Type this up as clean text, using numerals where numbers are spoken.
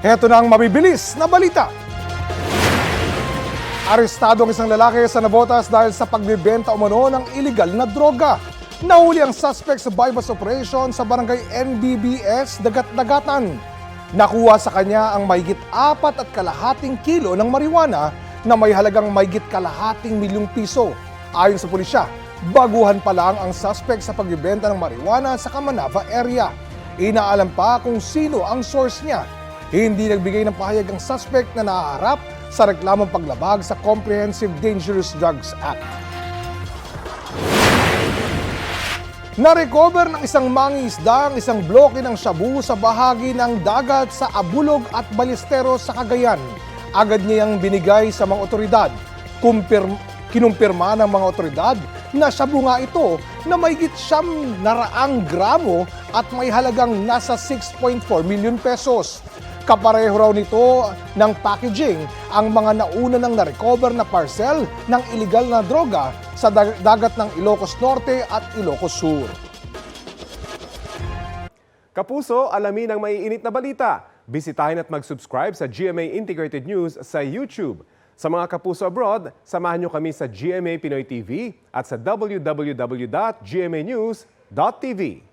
Heto na ang mabibilis na balita. Arestado ang isang lalaki sa Navotas dahil sa pagbebenta umano ng iligal na droga. Nahuli ang suspect sa bypass operation sa barangay NBBS, Dagat-Dagatan. Nakuha sa kanya ang mahigit 4.5 kilo ng marijuana na may halagang mahigit 0.5 milyong piso. Ayon sa pulisya, baguhan pa lang ang suspect sa pagbebenta ng marijuana sa Kamanava area. Inaalam pa kung sino ang source niya. Hindi nagbigay ng pahayag ang suspect na nahaharap sa reklamong paglabag sa Comprehensive Dangerous Drugs Act. Na-recover ng isang mangingisda ang isang bloke ng shabu sa bahagi ng dagat sa Abulog at Ballesteros sa Cagayan. Agad niyang binigay sa mga otoridad. Kinumpirma ng mga otoridad na shabu nga ito na mahigit 900 gramo at may halagang nasa 6.4 milyon pesos. Kapareho raw nito ng packaging ang mga nauna nang na-recover na parcel ng iligal na droga sa dagat ng Ilocos Norte at Ilocos Sur. Kapuso, alamin ang maiinit na balita. Bisitahin at mag-subscribe sa GMA Integrated News sa YouTube. Sa mga kapuso abroad, samahan nyo kami sa GMA Pinoy TV at sa www.gmanews.tv.